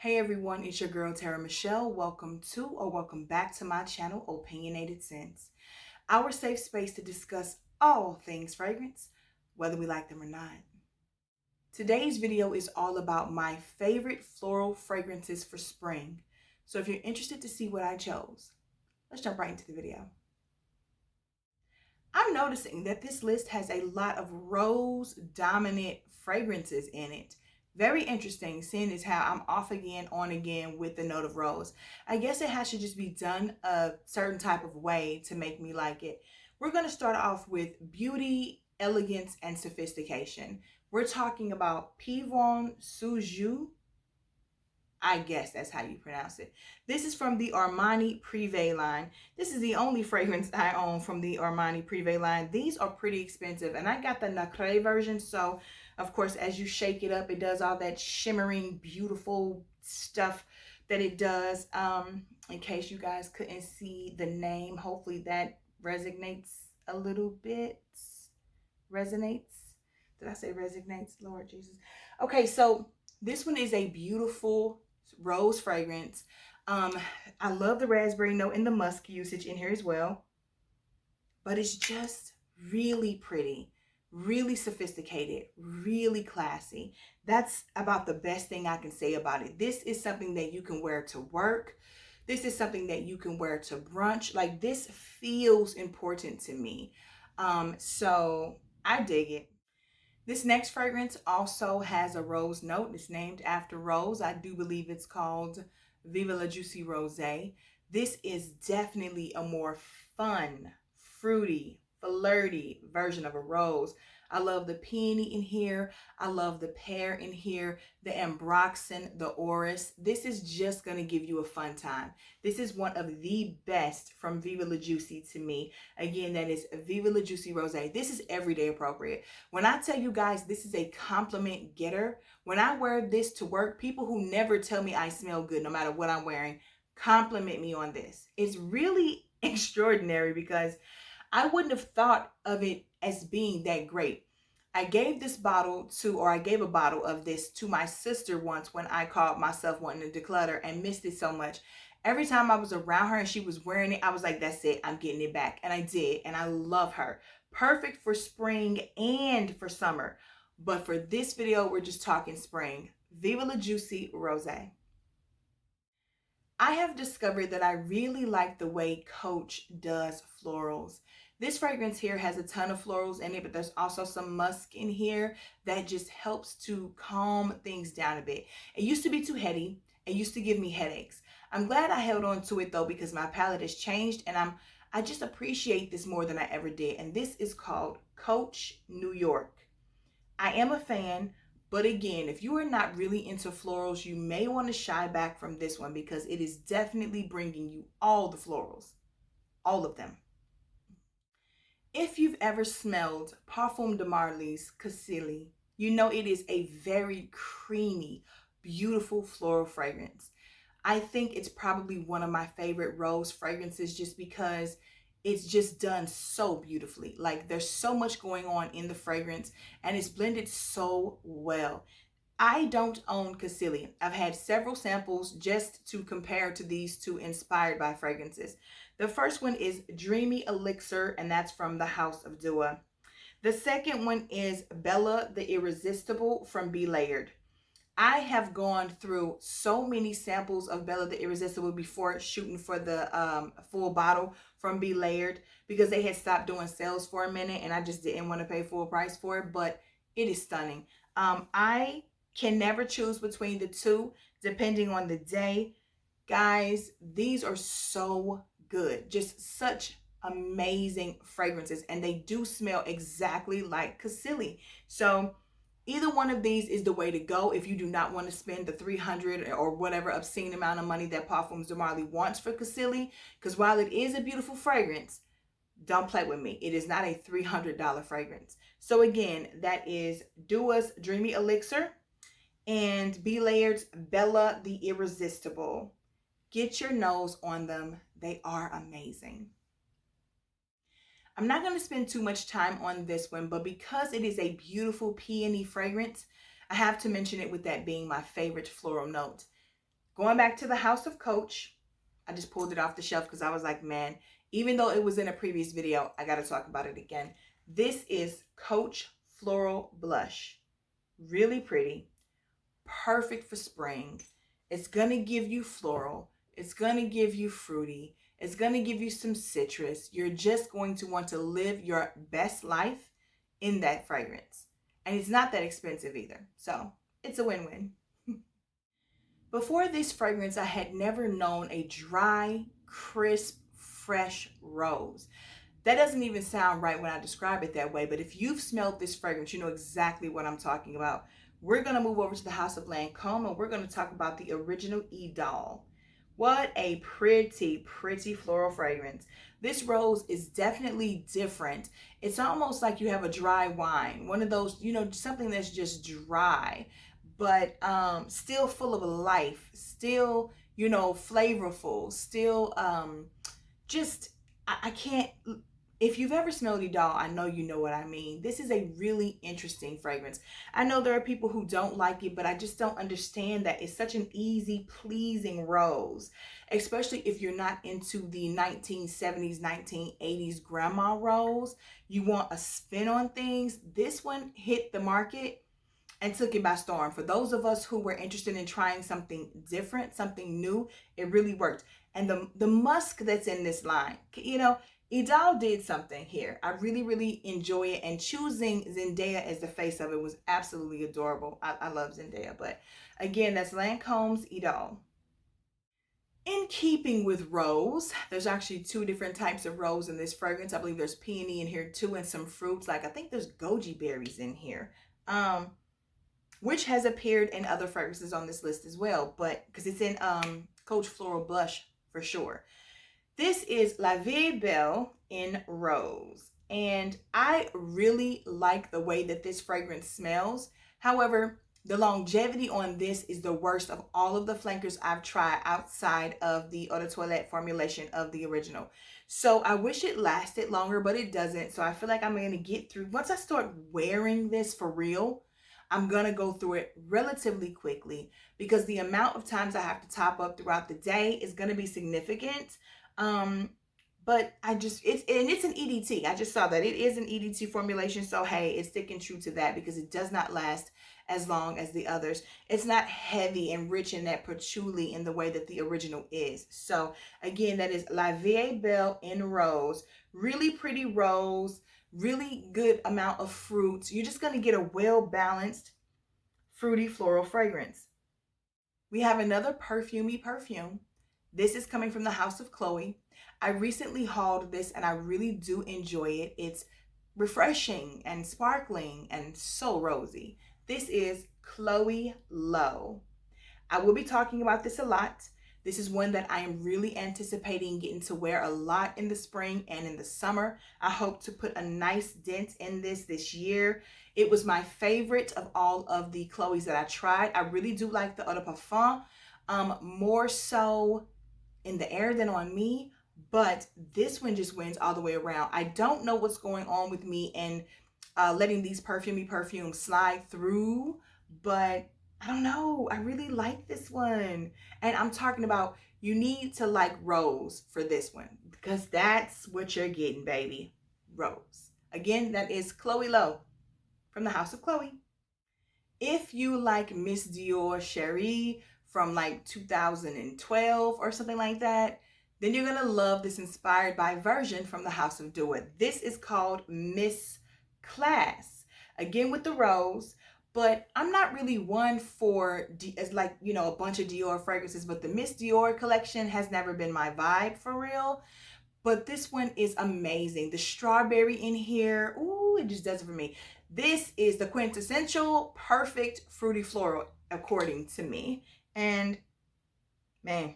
Hey everyone, it's your girl TeraMichelle. Welcome to or welcome back to my channel, Opinionated Scents, our safe space to discuss all things fragrance, whether we like them or not. Today's video is all about my favorite floral fragrances for spring. So if you're interested to see what I chose, let's jump right into the video. I'm noticing that this list has a lot of rose dominant fragrances in it. Very interesting, seeing as how I'm off again, on again with the note of rose. I guess it has to just be done a certain type of way to make me like it. We're going to start off with beauty, elegance, and sophistication. We're talking about Pivon Suju. I guess that's how you pronounce it. This is from the Armani Privé line. This is the only fragrance I own from the Armani Privé line. These are pretty expensive, and I got the Nacre version, so of course as you shake it up, it does all that shimmering, beautiful stuff that it does. In case you guys couldn't see the name, hopefully that resonates a little bit. Resonates? Did I say resonates? Lord Jesus. Okay, so this one is a beautiful rose fragrance. I love the raspberry note and the musk usage in here as well, but it's just really pretty, really sophisticated, really classy. That's about the best thing I can say about it. This is something that you can wear to work. This is something that you can wear to brunch. Like, this feels important to me. So I dig it. This next fragrance also has a rose note. It's named after rose. I do believe it's called Vie Belle Rose. This is definitely a more fun, fruity, flirty version of a rose. I love the peony in here. I love the pear in here, the ambroxan, the orris. This is just going to give you a fun time. This is one of the best from Vie Belle to me. Again, that is Vie Belle Rose. This is everyday appropriate. When I tell you guys this is a compliment getter, when I wear this to work, people who never tell me I smell good no matter what I'm wearing, compliment me on this. It's really extraordinary because I wouldn't have thought of it as being that great. I gave a bottle of this to my sister once when I called myself wanting to declutter and missed it so much. Every time I was around her and she was wearing it, I was like, that's it, I'm getting it back. And I did, and I love her. Perfect for spring and for summer. But for this video, we're just talking spring. Vie Belle Rose. I have discovered that I really like the way Coach does florals. This fragrance here has a ton of florals in it, but there's also some musk in here that just helps to calm things down a bit. It used to be too heady. It used to give me headaches. I'm glad I held on to it though, because my palate has changed and I just appreciate this more than I ever did. And this is called Coach New York. I am a fan, but again, if you are not really into florals, you may want to shy back from this one because it is definitely bringing you all the florals, all of them. If you've ever smelled Parfum de Marly's Cassili, you know it is a very creamy, beautiful floral fragrance. I think it's probably one of my favorite rose fragrances just because it's just done so beautifully. Like, there's so much going on in the fragrance and it's blended so well. I don't own Cassili. I've had several samples just to compare to these two inspired by fragrances. The first one is Dreamy Elixir, and that's from the House of Dua. The second one is Bella the Irresistible from Be Layered. I have gone through so many samples of Bella the Irresistible before shooting for the full bottle from Be Layered because they had stopped doing sales for a minute and I just didn't want to pay full price for it, but it is stunning. I can never choose between the two depending on the day. Guys, these are so good. Just such amazing fragrances, and they do smell exactly like Cassili. So either one of these is the way to go if you do not want to spend the $300 or whatever obscene amount of money that Parfums de Marly wants for Cassili, because while it is a beautiful fragrance, don't play with me. It is not a $300 fragrance. So again, that is Dua's Dreamy Elixir and Be Layered's Bella the Irresistible. Get your nose on them. They are amazing. I'm not going to spend too much time on this one, but because it is a beautiful peony fragrance, I have to mention it with that being my favorite floral note. Going back to the House of Coach, I just pulled it off the shelf because I was like, man, even though it was in a previous video, I got to talk about it again. This is Coach Floral Blush. Really pretty. Perfect for spring. It's going to give you floral. It's going to give you fruity. It's going to give you some citrus. You're just going to want to live your best life in that fragrance. And it's not that expensive either. So it's a win-win. Before this fragrance, I had never known a dry, crisp, fresh rose. That doesn't even sound right when I describe it that way, but if you've smelled this fragrance, you know exactly what I'm talking about. We're going to move over to the House of Lancôme, and we're going to talk about the original Eau Dolle. What a pretty, pretty floral fragrance. This rose is definitely different. It's almost like you have a dry wine, one of those, you know, something that's just dry, but still full of life, still, you know, flavorful, still just, I can't, if you've ever smelled Eau Dolle, I know you know what I mean. This is a really interesting fragrance. I know there are people who don't like it, but I just don't understand that it's such an easy, pleasing rose, especially if you're not into the 1970s, 1980s grandma rose. You want a spin on things. This one hit the market and took it by storm. For those of us who were interested in trying something different, something new, it really worked. And the musk that's in this line, you know, Eau Dolle did something here. I really, really enjoy it. And choosing Zendaya as the face of it was absolutely adorable. I love Zendaya. But again, that's Lancome's Eau Dolle. In keeping with rose, there's actually two different types of rose in this fragrance. I believe there's peony in here too, and some fruits. Like I think there's goji berries in here. Which has appeared in other fragrances on this list as well, but because it's in Coach Floral Blush for sure. This is La Vie Belle in Rose, and I really like the way that this fragrance smells. However, the longevity on this is the worst of all of the flankers I've tried outside of the Eau de Toilette formulation of the original. So I wish it lasted longer, but it doesn't. So I feel like I'm going to get through. Once I start wearing this for real, I'm going to go through it relatively quickly because the amount of times I have to top up throughout the day is going to be significant. But it's an EDT. I just saw that it is an EDT formulation. So, hey, it's sticking true to that because it does not last as long as the others. It's not heavy and rich in that patchouli in the way that the original is. So again, that is La Vie Belle in Rose. Really pretty rose, really good amount of fruits. You're just going to get a well-balanced fruity floral fragrance. We have another perfumey perfume. This is coming from the House of Chloe. I recently hauled this and I really do enjoy it. It's refreshing and sparkling and so rosy. This is Chloe Low. I will be talking about this a lot. This is one that I am really anticipating getting to wear a lot in the spring and in the summer. I hope to put a nice dent in this year. It was my favorite of all of the Chloe's that I tried. I really do like the Eau de Parfum, more so in the air than on me, but this one just wins all the way around. I don't know what's going on with me and letting these perfumes slide through, but I don't know. I really like this one. And I'm talking about you need to like rose for this one because that's what you're getting, baby. Rose. Again, that is Chloe Low from the House of Chloe. If you like Miss Dior Cherie from like 2012 or something like that, then you're going to love this inspired by version from the House of Dior. This is called Miss Class. Again with the rose. But I'm not really one for, as like, you know, a bunch of Dior fragrances, but the Miss Dior collection has never been my vibe for real. But this one is amazing. The strawberry in here, ooh, it just does it for me. This is the quintessential perfect fruity floral, according to me. And man,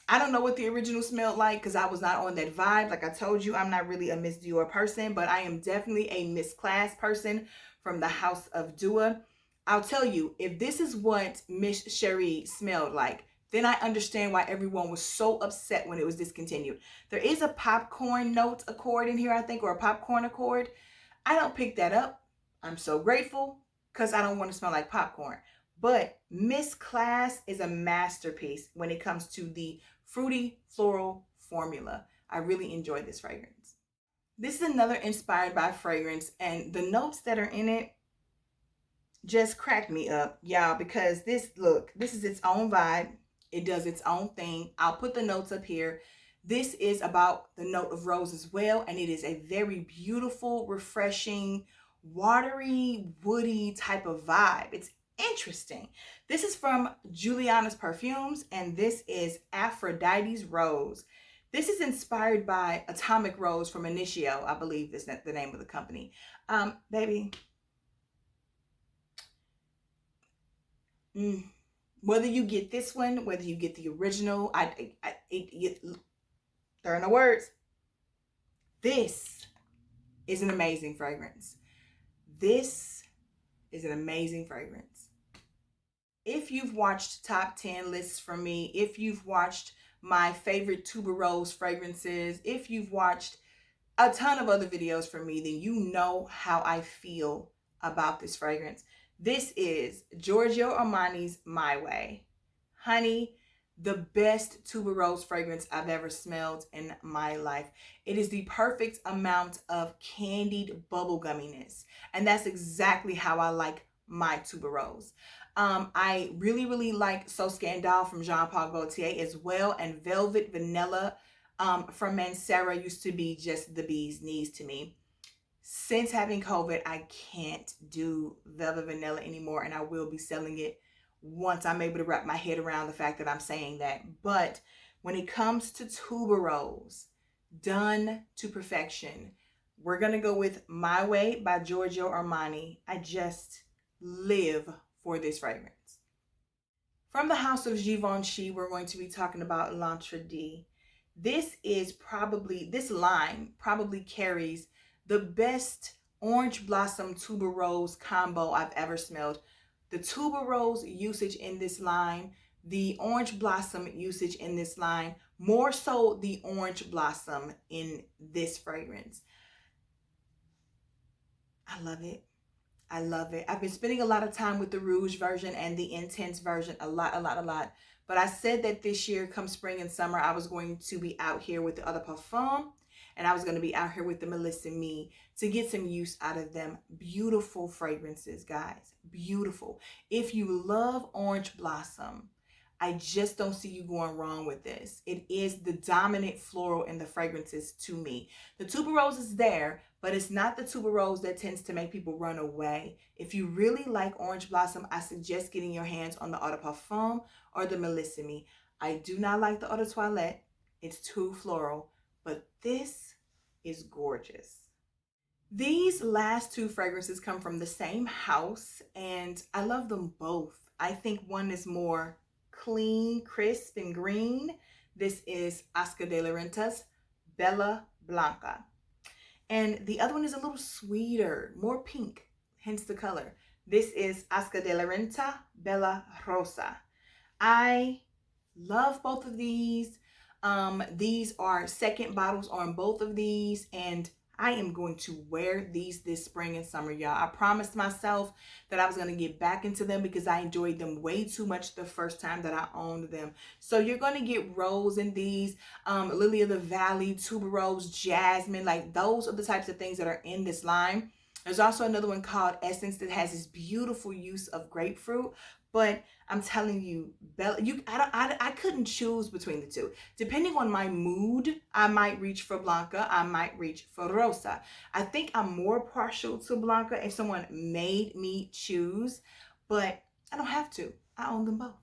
I don't know what the original smelled like because I was not on that vibe. Like I told you, I'm not really a Miss Dior person, but I am definitely a Miss Class person from the House of Dior. I'll tell you, if this is what Miss Cherie smelled like, then I understand why everyone was so upset when it was discontinued. There is a popcorn note accord in here, I think, or a popcorn accord. I don't pick that up. I'm so grateful because I don't want to smell like popcorn. But Miss Class is a masterpiece when it comes to the fruity floral formula. I really enjoy this fragrance. This is another inspired by fragrance, and the notes that are in it just cracked me up, y'all, because this is its own vibe. It does its own thing. I'll put the notes up here. This is about the note of rose as well, and it is a very beautiful, refreshing, watery, woody type of vibe. It's interesting. This is from Julianna's Perfumes, and this is Aphrodite's Rose. This is inspired by Atomic Rose from Initio, I believe is the name of the company. Baby. Whether you get this one, whether you get the original, there are no words. This is an amazing fragrance. This is an amazing fragrance. If you've watched top 10 lists from me, if you've watched my favorite tuberose fragrances, if you've watched a ton of other videos from me, then you know how I feel about this fragrance. This is Giorgio Armani's My Way. Honey, the best tuberose fragrance I've ever smelled in my life. It is the perfect amount of candied bubblegumminess. And that's exactly how I like my tuberose. I really like So Scandal from Jean Paul Gaultier as well. And Velvet Vanilla from Mancera used to be just the bee's knees to me. Since having COVID, I can't do Velvet Vanilla anymore, and I will be selling it once I'm able to wrap my head around the fact that I'm saying that. But when it comes to tuberose, done to perfection, we're going to go with My Way by Giorgio Armani. I just live for this fragrance. From the house of Givenchy, we're going to be talking about Elantra D. This line probably carries the best orange blossom tuberose combo I've ever smelled. The tuberose usage in this line, the orange blossom usage in this line, more so the orange blossom in this fragrance. I love it. I love it. I've been spending a lot of time with the Rouge version and the Intense version, a lot. But I said that this year, come spring and summer, I was going to be out here with the Eau de Parfum, and I was going to be out here with the Melissa Me to get some use out of them. Beautiful fragrances, guys. Beautiful. If you love orange blossom, I just don't see you going wrong with this. It is the dominant floral in the fragrances to me. The tuberose is there, but it's not the tuberose that tends to make people run away. If you really like orange blossom, I suggest getting your hands on the Eau de Parfum or the Melissa Me. I do not like the Eau de Toilette. It's too floral, but this is gorgeous. These last two fragrances come from the same house, and I love them both. I think one is more clean, crisp, and green. This is Oscar de la Renta's Bella Blanca. And the other one is a little sweeter, more pink, hence the color. This is Oscar de la Renta Bella Rosa. I love both of these. These are second bottles on both of these, and I am going to wear these this spring and summer, y'all. I promised myself that I was going to get back into them because I enjoyed them way too much the first time that I owned them. So you're going to get rose in these, Lily of the Valley, tuberose, jasmine, like those are the types of things that are in this line. There's also another one called Essence that has this beautiful use of grapefruit. But I'm telling you, I couldn't choose between the two. Depending on my mood, I might reach for Blanca. I might reach for Rosa. I think I'm more partial to Blanca if someone made me choose, but I don't have to. I own them both.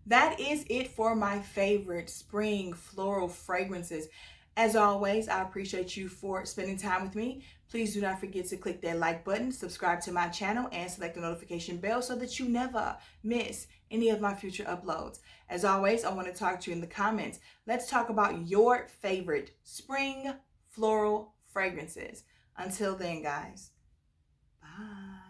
That is it for my favorite spring floral fragrances. As always, I appreciate you for spending time with me. Please do not forget to click that like button, subscribe to my channel, and select the notification bell so that you never miss any of my future uploads. As always, I want to talk to you in the comments. Let's talk about your favorite spring floral fragrances. Until then, guys, bye.